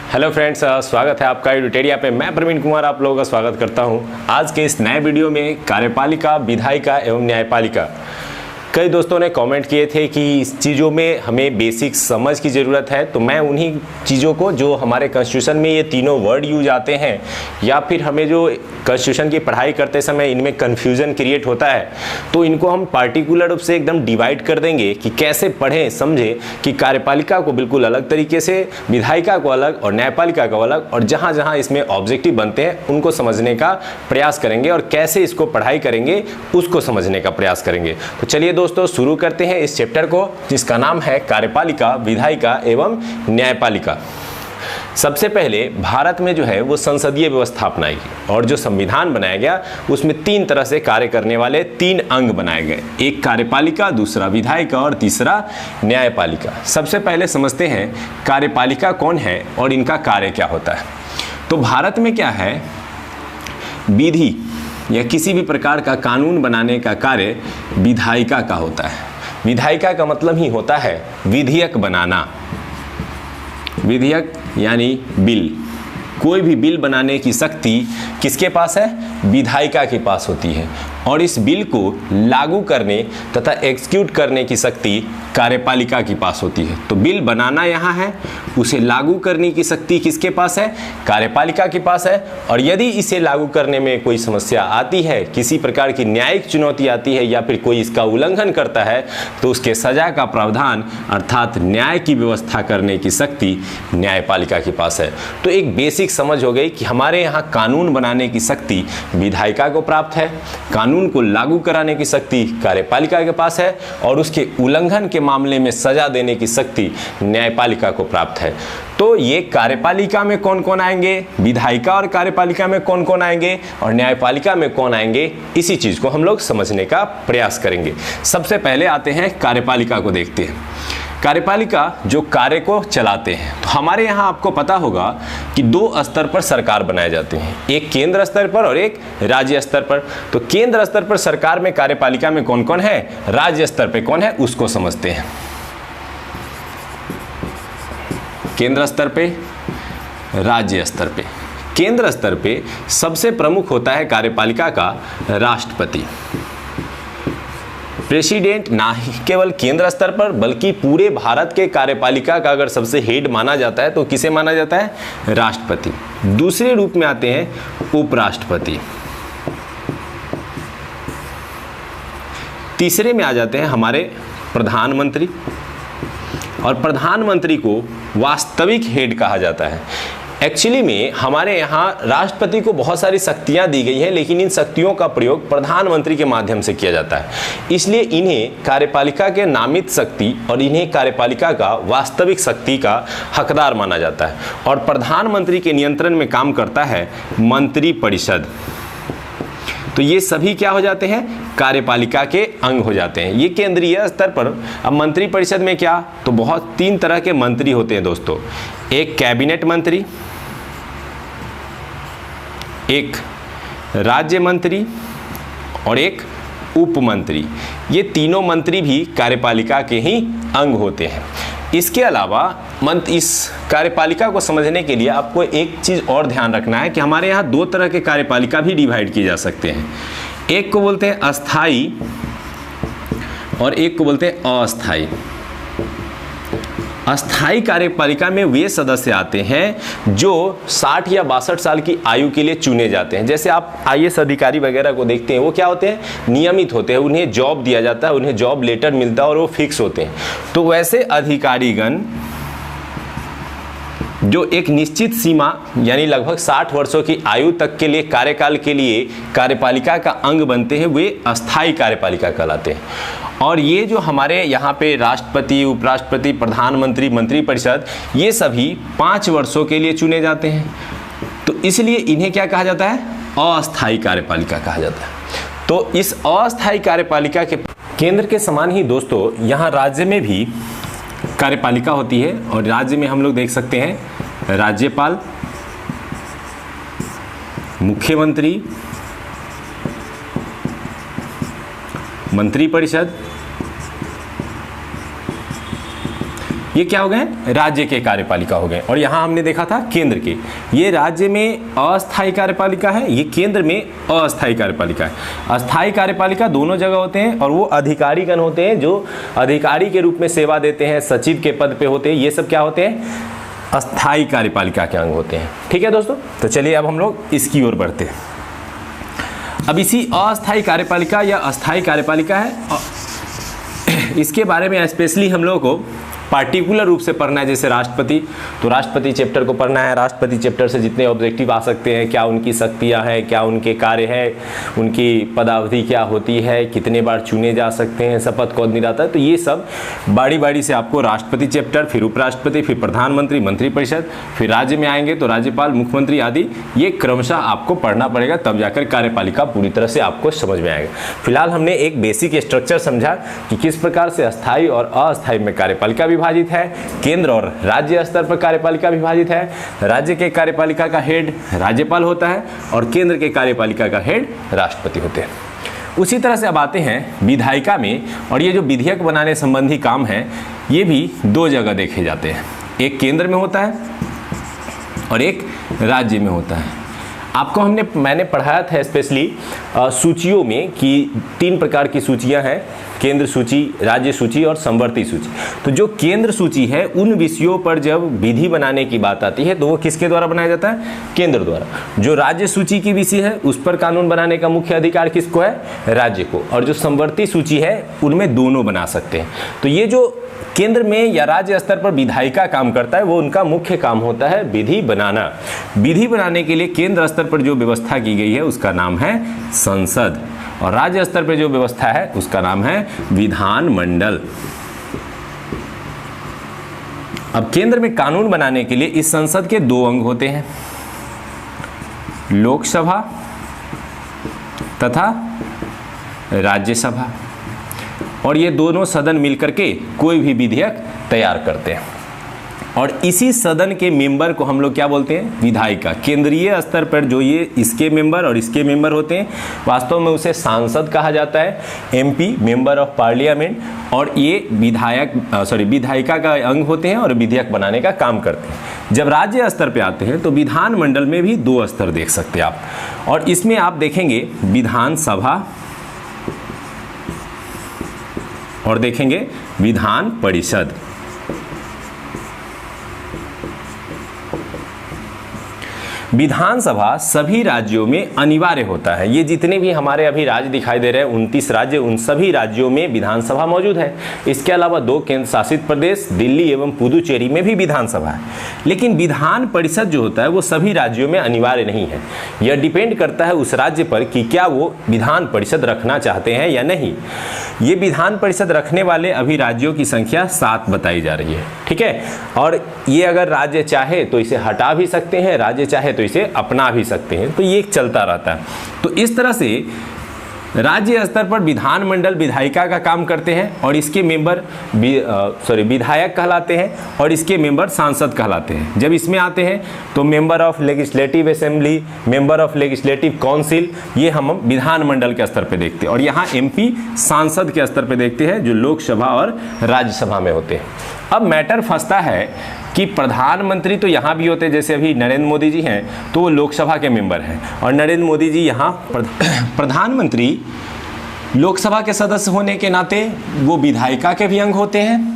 Hello friends, स्वागत है आपका यूटेरिया पे। मैं प्रवीण कुमार आप लोगों का स्वागत करता हूं। आज के इस नए वीडियो में कार्यपालिका, विधायिका एवं न्यायपालिका। कई दोस्तों ने कमेंट किए थे कि इस चीज़ों में हमें बेसिक समझ की ज़रूरत है, तो मैं उन्हीं चीज़ों को जो हमारे कॉन्स्टिट्यूशन में ये तीनों वर्ड यूज आते हैं या फिर हमें जो कॉन्स्टिट्यूशन की पढ़ाई करते समय इनमें कन्फ्यूज़न क्रिएट होता है, तो इनको हम पार्टिकुलर रूप से एकदम डिवाइड कर देंगे कि कैसे पढ़ें, समझें कि कार्यपालिका को बिल्कुल अलग तरीके से, विधायिका को अलग और न्यायपालिका को अलग, और जहाँ जहाँ इसमें ऑब्जेक्टिव बनते हैं उनको समझने का प्रयास करेंगे और कैसे इसको पढ़ाई करेंगे उसको समझने का प्रयास करेंगे। तो चलिए दोस्तों, शुरू करते हैं इस चैप्टर को जिसका नाम है कार्यपालिका, विधायिका एवं न्यायपालिका। सबसे पहले भारत में जो है वो संसदीय व्यवस्था अपनाई गई और जो संविधान बनाया गया उसमें तीन तरह से कार्य करने वाले तीन अंग बनाए गए, एक कार्यपालिका, दूसरा विधायिका और तीसरा न्यायपालिका। सबसे पहले समझते हैं कार्यपालिका कौन है और इनका कार्य क्या होता है। तो भारत में क्या है, विधि या किसी भी प्रकार का कानून बनाने का कार्य विधायिका का होता है। विधायिका का मतलब ही होता है विधेयक बनाना। विधेयक यानी बिल। कोई भी बिल बनाने की शक्ति किसके पास है? विधायिका के पास होती है। और इस बिल को लागू करने तथा एग्जीक्यूट करने की शक्ति कार्यपालिका के पास होती है। तो बिल बनाना यहाँ है, उसे लागू करने की शक्ति किसके पास है? कार्यपालिका के पास है। और यदि इसे लागू करने में कोई समस्या आती है, किसी प्रकार की न्यायिक चुनौती आती है या फिर कोई इसका उल्लंघन करता है, तो उसके सजा का प्रावधान अर्थात न्याय की व्यवस्था करने की शक्ति न्यायपालिका के पास है। तो एक बेसिक समझ हो गई कि हमारे यहाँ कानून बनाने की शक्ति विधायिका को प्राप्त है, कानून को लागू कराने की शक्ति कार्यपालिका के पास है और उसके उल्लंघन के मामले में सजा देने की शक्ति न्यायपालिका को प्राप्त है। तो ये कार्यपालिका में कौन कौन आएंगे, विधायिका और कार्यपालिका में कौन कौन आएंगे और न्यायपालिका में कौन आएंगे, इसी चीज को हम लोग समझने का प्रयास करेंगे। सबसे पहले आते हैं कार्यपालिका को देखते हैं। कार्यपालिका जो कार्य को चलाते हैं, तो हमारे यहाँ आपको पता होगा कि दो स्तर पर सरकार बनाए जाते हैं, एक केंद्र स्तर पर और एक राज्य स्तर पर। तो केंद्र स्तर पर सरकार में कार्यपालिका में कौन कौन है, राज्य स्तर पे कौन है, उसको समझते हैं। केंद्र स्तर पे, राज्य स्तर पे। केंद्र स्तर पे सबसे प्रमुख होता है कार्यपालिका का राष्ट्रपति, प्रेसिडेंट। ना ही केवल केंद्र स्तर पर बल्कि पूरे भारत के कार्यपालिका का अगर सबसे हेड माना जाता है तो किसे माना जाता है? राष्ट्रपति। दूसरे रूप में आते हैं उपराष्ट्रपति। तीसरे में आ जाते हैं हमारे प्रधानमंत्री, और प्रधानमंत्री को वास्तविक हेड कहा जाता है। एक्चुअली में हमारे यहाँ राष्ट्रपति को बहुत सारी शक्तियाँ दी गई हैं, लेकिन इन शक्तियों का प्रयोग प्रधानमंत्री के माध्यम से किया जाता है। इसलिए इन्हें कार्यपालिका के नामित शक्ति और इन्हें कार्यपालिका का वास्तविक शक्ति का हकदार माना जाता है। और प्रधानमंत्री के नियंत्रण में काम करता है मंत्रिपरिषद। तो ये सभी क्या हो जाते हैं? कार्यपालिका के अंग हो जाते हैं। ये केंद्रीय स्तर पर। अब मंत्रिपरिषद में क्या, तो बहुत तीन तरह के मंत्री होते हैं दोस्तों। एक कैबिनेट मंत्री, एक राज्य मंत्री और एक उप मंत्री। ये तीनों मंत्री भी कार्यपालिका के ही अंग होते हैं। इसके अलावा इस कार्यपालिका को समझने के लिए आपको एक चीज़ और ध्यान रखना है कि हमारे यहाँ दो तरह के कार्यपालिका भी डिवाइड किए जा सकते हैं। एक को बोलते हैं अस्थाई और एक को बोलते हैं अस्थाई। अस्थाई कार्यपालिका में वे सदस्य आते हैं जो 60 या 62 साल की आयु के लिए चुने जाते हैं। जैसे आप आईएएस अधिकारी वगैरह को देखते हैं, वो क्या होते हैं? नियमित होते हैं, उन्हें जॉब दिया जाता है, उन्हें जॉब लेटर मिलता है और वो फिक्स होते हैं। तो वैसे अधिकारीगण जो एक निश्चित सीमा यानी लगभग 60 वर्षों की आयु तक के लिए कार्यकाल के लिए कार्यपालिका का अंग बनते हैं, वे अस्थाई कार्यपालिका कहलाते हैं। और ये जो हमारे यहाँ पे राष्ट्रपति, उपराष्ट्रपति, प्रधानमंत्री, मंत्रिपरिषद, ये सभी 5 वर्षों के लिए चुने जाते हैं। तो इसलिए इन्हें क्या कहा जाता है? अस्थाई कार्यपालिका कहा जाता है। तो इस अस्थाई कार्यपालिका के केंद्र के समान ही दोस्तों यहाँ राज्य में भी कार्यपालिका होती है। और राज्य में हम लोग देख सकते हैं राज्यपाल, मुख्यमंत्री, मंत्रिपरिषद, ये क्या हो गए, राज्य के कार्यपालिका हो गए। और यहाँ हमने देखा था केंद्र के, ये राज्य में अस्थायी कार्यपालिका है, ये केंद्र में अस्थायी कार्यपालिका है। अस्थायी कार्यपालिका दोनों जगह होते हैं और वो अधिकारीगण होते हैं जो अधिकारी के रूप में सेवा देते हैं, सचिव के पद पे होते हैं, ये सब क्या होते हैं, अस्थायी कार्यपालिका के अंग होते हैं। ठीक है दोस्तों, तो चलिए अब हम लोग इसकी ओर बढ़ते हैं। अब इसी अस्थायी कार्यपालिका या अस्थायी कार्यपालिका है, इसके बारे में स्पेशली हम लोगों को पार्टिकुलर रूप से पढ़ना है। जैसे राष्ट्रपति, तो राष्ट्रपति चैप्टर को पढ़ना है। राष्ट्रपति चैप्टर से जितने ऑब्जेक्टिव आ सकते हैं, क्या उनकी शक्तियां हैं, क्या उनके कार्य है, उनकी पदावधि क्या होती है, कितने बार चुने जा सकते हैं, शपथ कौन दिलाता है, तो ये सब बारी बारी से आपको राष्ट्रपति चैप्टर, फिर उपराष्ट्रपति, फिर प्रधानमंत्री, मंत्रिपरिषद, फिर राज्य में आएंगे तो राज्यपाल, मुख्यमंत्री आदि, ये क्रमशः आपको पढ़ना पड़ेगा, तब जाकर कार्यपालिका पूरी तरह से आपको समझ में आएगा। फिलहाल हमने एक बेसिक स्ट्रक्चर समझा कि किस प्रकार से अस्थायी और अस्थायी में कार्यपालिका विभाजित है, केंद्र और राज्य स्तर पर कार्यपालिका विभाजित है, राज्य के कार्यपालिका का हेड राज्यपाल होता है और केंद्र के कार्यपालिका का हेड राष्ट्रपति होते हैं। उसी तरह से अब आते हैं विधायिका में, और ये जो विधेयक बनाने संबंधी काम है ये भी दो जगह देखे जाते हैं, एक केंद्र में होता है और एक राज्य में होता है। आपको मैंने पढ़ाया था स्पेशली सूचियों में कि 3 प्रकार की सूचियां हैं, केंद्र सूची, राज्य सूची और समवर्ती सूची। तो जो केंद्र सूची है उन विषयों पर जब विधि बनाने की बात आती है तो वो किसके द्वारा बनाया जाता है, केंद्र द्वारा। जो राज्य सूची की विषय है उस पर कानून बनाने का मुख्य अधिकार किसको है, राज्य को। और जो समवर्ती सूची है उनमें दोनों बना सकते हैं। तो ये जो केंद्र में या राज्य स्तर पर विधायिका काम करता है वो उनका मुख्य काम होता है विधि बनाना। विधि बनाने के लिए केंद्र स्तर पर जो व्यवस्था की गई है उसका नाम है संसद, और राज्य स्तर पर जो व्यवस्था है उसका नाम है विधान मंडल। अब केंद्र में कानून बनाने के लिए इस संसद के 2 अंग होते हैं, लोकसभा तथा राज्यसभा, और ये दोनों सदन मिलकर के कोई भी विधेयक तैयार करते हैं। और इसी सदन के मेंबर को हम लोग क्या बोलते हैं, विधायिका। केंद्रीय स्तर पर जो ये इसके मेंबर और इसके मेंबर होते हैं वास्तव में उसे सांसद कहा जाता है, एमपी, मेंबर ऑफ पार्लियामेंट, और ये विधायिका का अंग होते हैं और विधेयक बनाने का काम करते हैं। जब राज्य स्तर पे आते हैं तो विधानमंडल में भी 2 स्तर देख सकते हैं आप, और इसमें आप देखेंगे विधानसभा और देखेंगे विधान परिषद। विधानसभा सभी राज्यों में अनिवार्य होता है। ये जितने भी हमारे अभी राज्य दिखाई दे रहे हैं 29 राज्य, उन सभी राज्यों में विधानसभा मौजूद है। इसके अलावा 2 केंद्र शासित प्रदेश दिल्ली एवं पुदुचेरी में भी विधानसभा है। लेकिन विधान परिषद जो होता है वो सभी राज्यों में अनिवार्य नहीं है। यह डिपेंड करता है उस राज्य पर कि क्या वो विधान परिषद रखना चाहते हैं या नहीं। ये विधान परिषद रखने वाले अभी राज्यों की संख्या 7 बताई जा रही है, ठीक है। और ये अगर राज्य चाहे तो इसे हटा भी सकते हैं, राज्य चाहे तो इसे अपना भी सकते हैं, तो ये चलता रहता है। तो इस तरह से राज्य स्तर पर विधानमंडल विधायिका का काम करते हैं और इसके मेंबर विधायक कहलाते हैं और इसके मेंबर सांसद कहलाते हैं। जब इसमें आते हैं तो member of legislative assembly, member of legislative council, ये हम विधानमंडल के स्तर पे देखते हैं। और यहाँ एमपी सांसद के स्तर पे देखते हैं जो लोकसभा और राज्यसभा में होते हैं। अब मैटर फंसता है कि प्रधानमंत्री तो यहाँ भी होते हैं, जैसे अभी नरेंद्र मोदी जी हैं तो वो लोकसभा के मेंबर हैं, और नरेंद्र मोदी जी यहाँ प्रधानमंत्री लोकसभा के सदस्य होने के नाते वो विधायिका के भी अंग होते हैं,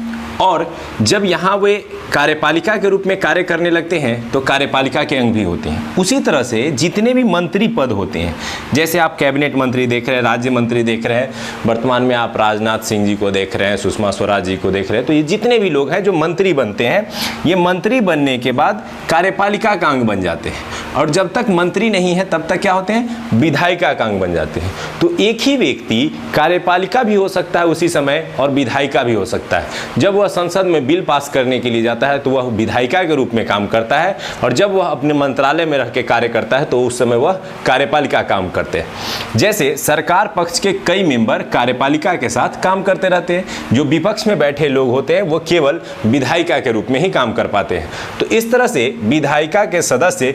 और जब यहाँ वे कार्यपालिका के रूप में कार्य करने लगते हैं तो कार्यपालिका के अंग भी होते हैं। उसी तरह से जितने भी मंत्री पद होते हैं, जैसे आप कैबिनेट मंत्री देख रहे हैं, राज्य मंत्री देख रहे हैं, वर्तमान में आप राजनाथ सिंह जी को देख रहे हैं, सुषमा स्वराज जी को देख रहे हैं, तो ये जितने भी लोग हैं जो मंत्री बनते हैं, ये मंत्री बनने के बाद कार्यपालिका का अंग बन जाते हैं, और जब तक मंत्री नहीं है तब तक क्या होते हैं, विधायिका का अंग बन जाते हैं। तो एक ही व्यक्ति कार्यपालिका भी हो सकता है उसी समय और विधायिका भी हो सकता है। जब वह संसद में बिल पास करने के लिए जाता है तो वह विधायिका के रूप में काम करता है, और जब वह अपने मंत्रालय में रह के कार्य करता है तो उस समय वह कार्यपालिका काम करते हैं। जैसे सरकार पक्ष के कई मेंबर कार्यपालिका के साथ काम करते रहते हैं, जो विपक्ष में बैठे लोग होते हैं वो केवल विधायिका के रूप में ही काम कर पाते हैं। तो इस तरह से विधायिका के सदस्य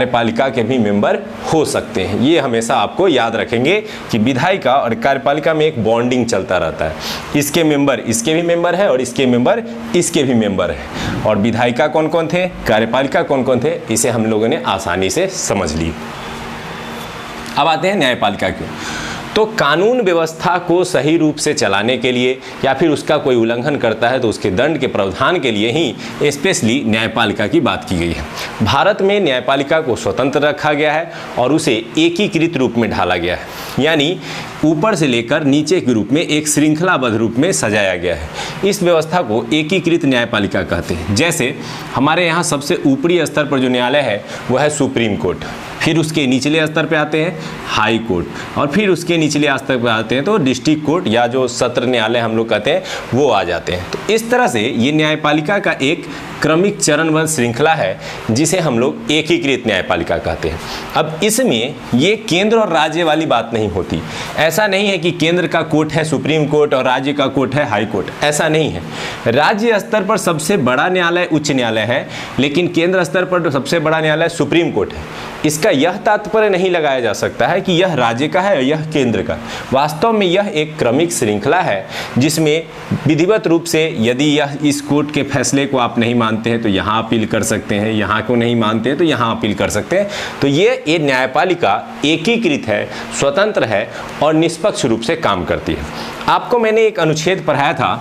कार्यपालिका के भी मेंबर हो सकते हैं। ये हमेशा आपको याद रखेंगे कि विधायिका और कार्यपालिका में एक बॉन्डिंग चलता रहता है, इसके मेंबर इसके भी मेंबर है और इसके मेंबर इसके भी मेंबर है। और विधायिका कौन कौन थे, कार्यपालिका कौन कौन थे, इसे हम लोगों ने आसानी से समझ ली। अब आते हैं न्यायपालिका की। तो कानून व्यवस्था को सही रूप से चलाने के लिए या फिर उसका कोई उल्लंघन करता है तो उसके दंड के प्रावधान के लिए ही स्पेशली न्यायपालिका की बात की गई है। भारत में न्यायपालिका को स्वतंत्र रखा गया है और उसे एकीकृत रूप में ढाला गया है, यानी ऊपर से लेकर नीचे के रूप में एक श्रृंखलाबद्ध रूप में सजाया गया है। इस व्यवस्था को एकीकृत न्यायपालिका कहते हैं। जैसे हमारे यहाँ सबसे ऊपरी स्तर पर जो न्यायालय है वह है सुप्रीम कोर्ट, फिर उसके निचले स्तर पे आते हैं हाई कोर्ट और फिर उसके निचले स्तर पे आते हैं तो डिस्ट्रिक्ट कोर्ट या जो सत्र न्यायालय हम लोग कहते हैं वो आ जाते हैं। तो इस तरह से ये न्यायपालिका का एक क्रमिक चरणबद्ध श्रृंखला है जिसे हम लोग एकीकृत न्यायपालिका कहते हैं। अब इसमें ये केंद्र और राज्य वाली बात नहीं होती। ऐसा नहीं है कि केंद्र का कोर्ट है सुप्रीम कोर्ट और राज्य का कोर्ट है हाई कोर्ट, ऐसा नहीं है। राज्य स्तर पर सबसे बड़ा न्यायालय उच्च न्यायालय है, लेकिन केंद्र स्तर पर सबसे बड़ा न्यायालय सुप्रीम कोर्ट है। इसका यह तात्पर्य नहीं लगाया जा सकता है कि यह राज्य का है और यह केंद्र का। वास्तव में यह एक क्रमिक श्रृंखला है जिसमें विधिवत रूप से यदि यह इस कोर्ट के फैसले को आप नहीं मानते हैं तो यहाँ अपील कर सकते हैं, यहाँ को नहीं मानते हैं तो यहाँ अपील कर सकते हैं। तो ये न्यायपालिका एकीकृत है, स्वतंत्र है और निष्पक्ष रूप से काम करती है। आपको मैंने एक अनुच्छेद पढ़ाया था,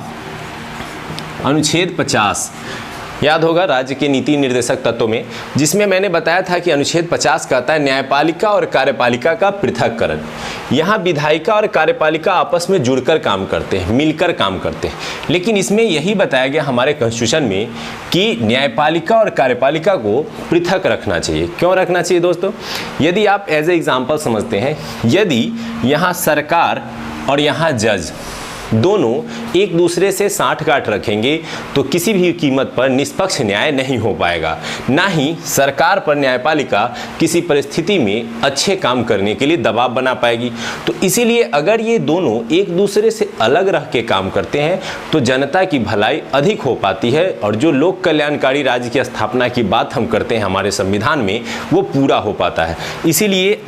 अनुच्छेद 50 याद होगा राज्य के नीति निर्देशक तत्वों में, जिसमें मैंने बताया था कि अनुच्छेद 50 कहता है न्यायपालिका और कार्यपालिका का पृथक्करण। यहाँ विधायिका और कार्यपालिका आपस में जुड़कर काम करते हैं, मिलकर काम करते हैं, लेकिन इसमें यही बताया गया हमारे कॉन्स्टिट्यूशन में कि न्यायपालिका और कार्यपालिका को पृथक रखना चाहिए। क्यों रखना चाहिए दोस्तों? यदि आप एज ए एग्जाम्पल समझते हैं, यदि यहाँ सरकार और यहाँ जज दोनों एक दूसरे से साठ-गांठ रखेंगे तो किसी भी कीमत पर निष्पक्ष न्याय नहीं हो पाएगा, ना ही सरकार पर न्यायपालिका किसी परिस्थिति में अच्छे काम करने के लिए दबाव बना पाएगी। तो इसीलिए अगर ये दोनों एक दूसरे से अलग रह के काम करते हैं तो जनता की भलाई अधिक हो पाती है और जो लोक कल्याणकारी राज्य की स्थापना की बात हम करते हैं हमारे संविधान में वो पूरा हो पाता है। इसीलिए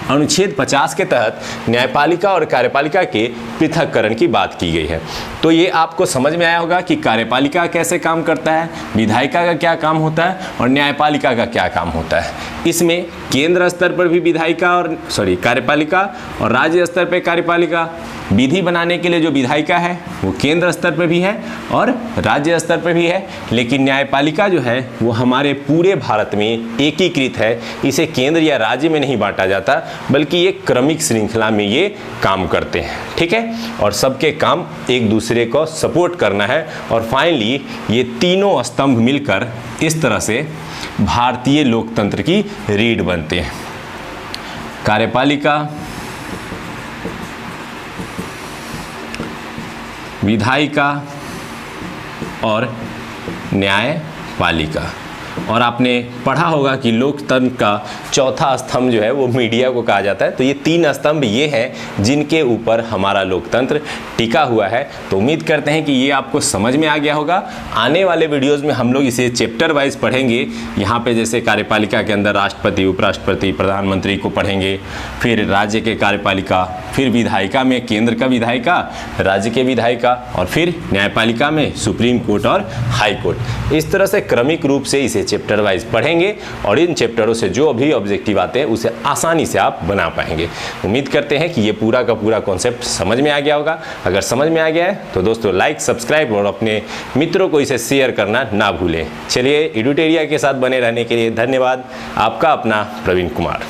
अनुच्छेद 50 के तहत न्यायपालिका और कार्यपालिका के पृथक्करण की बात की गई है। तो ये आपको समझ में आया होगा कि कार्यपालिका कैसे काम करता है, विधायिका का क्या काम होता है और न्यायपालिका का क्या काम होता है। इसमें केंद्र स्तर पर भी विधायिका और कार्यपालिका और राज्य स्तर पर कार्यपालिका, विधि बनाने के लिए जो विधायिका है वो केंद्र स्तर पर भी है और राज्य स्तर पर भी है, लेकिन न्यायपालिका जो है वो हमारे पूरे भारत में एकीकृत है। इसे केंद्र या राज्य में नहीं बांटा जाता बल्कि एक क्रमिक श्रृंखला में ये काम करते हैं, ठीक है। और सबके काम एक दूसरे को सपोर्ट करना है और फाइनली ये तीनों स्तंभ मिलकर इस तरह से भारतीय लोकतंत्र की रीढ़ बनते हैं। कार्यपालिका, विधायिका और न्यायपालिका। और आपने पढ़ा होगा कि लोकतंत्र का चौथा स्तंभ जो है वो मीडिया को कहा जाता है। तो ये तीन स्तंभ ये हैं जिनके ऊपर हमारा लोकतंत्र टिका हुआ है। तो उम्मीद करते हैं कि ये आपको समझ में आ गया होगा। आने वाले वीडियोज़ में हम लोग इसे चैप्टर वाइज पढ़ेंगे। यहाँ पे जैसे कार्यपालिका के अंदर राष्ट्रपति, उपराष्ट्रपति, प्रधानमंत्री को पढ़ेंगे, फिर राज्य के कार्यपालिका, फिर विधायिका में केंद्र का विधायिका, राज्य के विधायिका और फिर न्यायपालिका में सुप्रीम कोर्ट और हाई कोर्ट। इस तरह से क्रमिक रूप से इसे चैप्टर वाइज पढ़ेंगे और इन चैप्टरों से जो भी ऑब्जेक्टिव आते हैं उसे आसानी से आप बना पाएंगे। उम्मीद करते हैं कि ये पूरा का पूरा कॉन्सेप्ट समझ में आ गया होगा। अगर समझ में आ गया है तो दोस्तों लाइक, सब्सक्राइब और अपने मित्रों को इसे शेयर करना ना भूलें। चलिए, एडुटेरिया के साथ बने रहने के लिए धन्यवाद। आपका अपना प्रवीण कुमार।